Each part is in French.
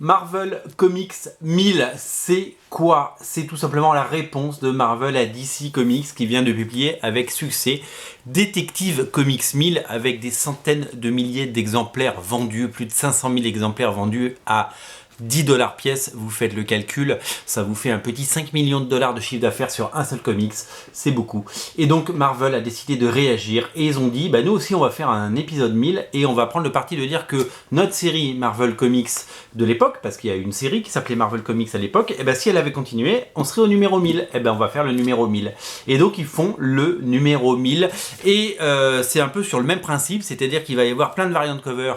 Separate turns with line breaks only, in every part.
Marvel Comics 1000, c'est quoi? C'est tout simplement la réponse de Marvel à DC Comics qui vient de publier avec succès Detective Comics 1000 avec des centaines de milliers d'exemplaires vendus, plus de 500 000 exemplaires vendus à 10$ pièce, vous faites le calcul, ça vous fait un petit 5 millions de dollars de chiffre d'affaires sur un seul comics, c'est beaucoup. Et donc Marvel a décidé de réagir et ils ont dit, bah nous aussi on va faire un épisode 1000 et on va prendre le parti de dire que notre série Marvel Comics de l'époque, parce qu'il y a une série qui s'appelait Marvel Comics à l'époque, et ben si elle avait continué, on serait au numéro 1000, et ben on va faire le numéro 1000. Et donc ils font le numéro 1000 et c'est un peu sur le même principe, c'est-à-dire qu'il va y avoir plein de variantes cover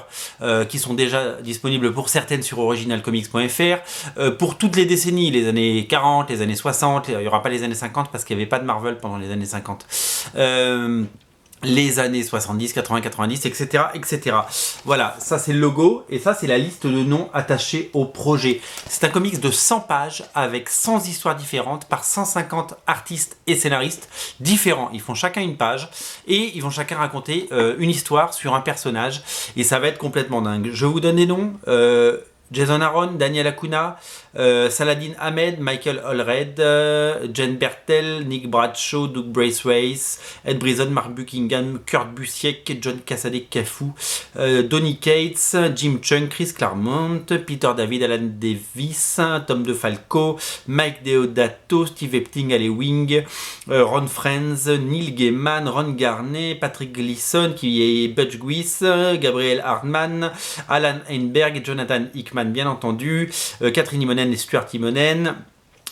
qui sont déjà disponibles pour certaines sur originalcomics.fr, pour toutes les décennies, les années 40, les années 60, il n'y aura pas les années 50 parce qu'il n'y avait pas de Marvel pendant les années 50. Les années 70, 80, 90, etc. etc. Voilà, ça c'est le logo et ça c'est la liste de noms attachés au projet. C'est un comics de 100 pages avec 100 histoires différentes par 150 artistes et scénaristes différents. Ils font chacun une page et ils vont chacun raconter une histoire sur un personnage et ça va être complètement dingue. Je vous donne des noms. Jason Aaron, Daniel Acuna, Saladin Ahmed, Michael Allred, Jen Bertel, Nick Bradshaw, Doug Braithwaite, Ed Brisson, Mark Buckingham, Kurt Busiek, John Cassaday-Cafu, Donny Cates, Jim Chung, Chris Claremont, Peter David, Alan Davis, Tom DeFalco, Mike Deodato, Steve Epting, Ale Wing, Ron Friends, Neil Gaiman, Ron Garney, Patrick Gleason qui est Butch Guice, Gabriel Hardman, Alan Heinberg, Jonathan Hickman bien entendu, Catherine Imonen et Stuart Imonen,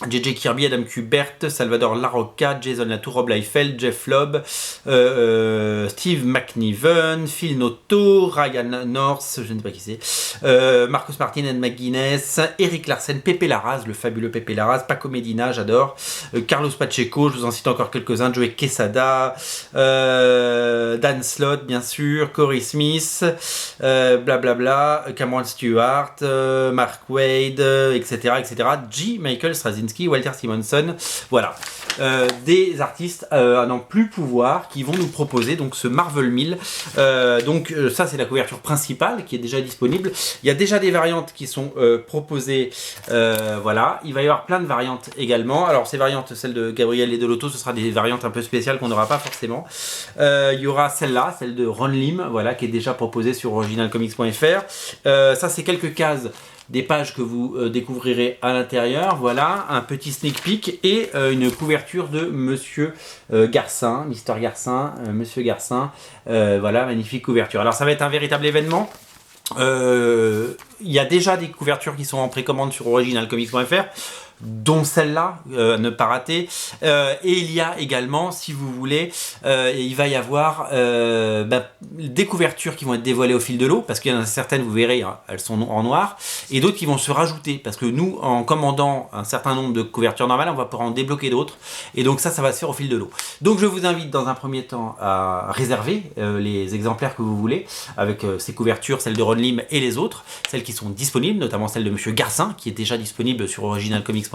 JJ Kirby, Adam Kubert, Salvador Larroca, Jason Latour, Rob Liefeld, Jeff Lobb, Steve McNiven, Phil Noto, Ryan North, je ne sais pas qui c'est, Marcus Martin, Ed McGuinness, Eric Larsen, Pepe Larraz, le fabuleux Pepe Larraz, Paco Medina, j'adore, Carlos Pacheco, je vous en cite encore quelques-uns, Joey Quesada, Dan Slott, bien sûr, Corey Smith, blablabla, Cameron Stewart, Mark Wade, etc., etc., G. Michael Straczynski, Walter Simonson, voilà, des artistes à n'en plus pouvoir qui vont nous proposer donc ce Marvel 1000. Ça c'est la couverture principale qui est déjà disponible. Il y a déjà des variantes qui sont proposées, voilà. Il va y avoir plein de variantes également. Alors ces variantes, celle de Gabriel et de Lotto, ce sera des variantes un peu spéciales qu'on n'aura pas forcément. Il y aura celle-là, celle de Ron Lim, voilà, qui est déjà proposée sur originalcomics.fr. Ça c'est quelques cases des pages que vous découvrirez à l'intérieur, voilà, un petit sneak peek et une couverture de Monsieur Garcin, Mister Garcin, Monsieur Garcin, voilà, magnifique couverture. Alors ça va être un véritable événement. Il y a déjà des couvertures qui sont en précommande sur originalcomics.fr, dont celle-là, ne pas rater. Et il y a également, si vous voulez, il va y avoir des couvertures qui vont être dévoilées au fil de l'eau, parce qu'il y en a certaines, vous verrez, hein, elles sont en noir, et d'autres qui vont se rajouter, parce que nous, en commandant un certain nombre de couvertures normales, on va pouvoir en débloquer d'autres, et donc ça va se faire au fil de l'eau. Donc je vous invite dans un premier temps à réserver les exemplaires que vous voulez, avec ces couvertures, celles de Ron Lim et les autres, celles qui sont disponibles, notamment celle de Monsieur Garcin, qui est déjà disponible sur originalcomics.fr.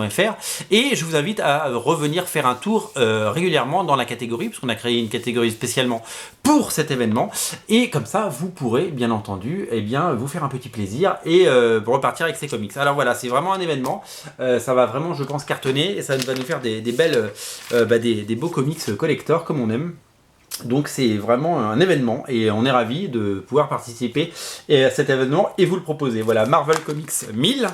Et je vous invite à revenir faire un tour régulièrement dans la catégorie, puisqu'on a créé une catégorie spécialement pour cet événement, et comme ça vous pourrez bien entendu vous faire un petit plaisir et repartir avec ces comics. Alors voilà, c'est vraiment un événement, ça va vraiment, je pense, cartonner, et ça va nous faire des belles des beaux comics collector comme on aime. Donc c'est vraiment un événement et on est ravis de pouvoir participer à cet événement et vous le proposer. Voilà, Marvel Comics 1000.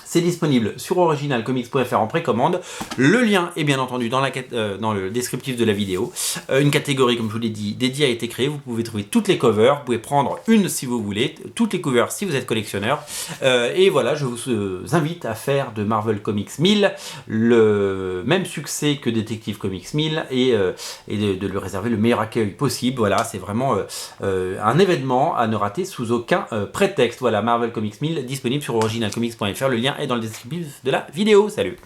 C'est disponible sur originalcomics.fr en précommande. Le lien est bien entendu dans le descriptif de la vidéo. Une catégorie, comme je vous l'ai dit, dédiée a été créée. Vous pouvez trouver toutes les covers. Vous pouvez prendre une si vous voulez, toutes les covers si vous êtes collectionneur. Et voilà, je vous invite à faire de Marvel Comics 1000 le même succès que Detective Comics 1000 et de lui réserver le meilleur accueil possible. Voilà, c'est vraiment un événement à ne rater sous aucun prétexte. Voilà, Marvel Comics 1000 disponible sur originalcomics.fr. Le lien est dans le descriptif de la vidéo. Salut!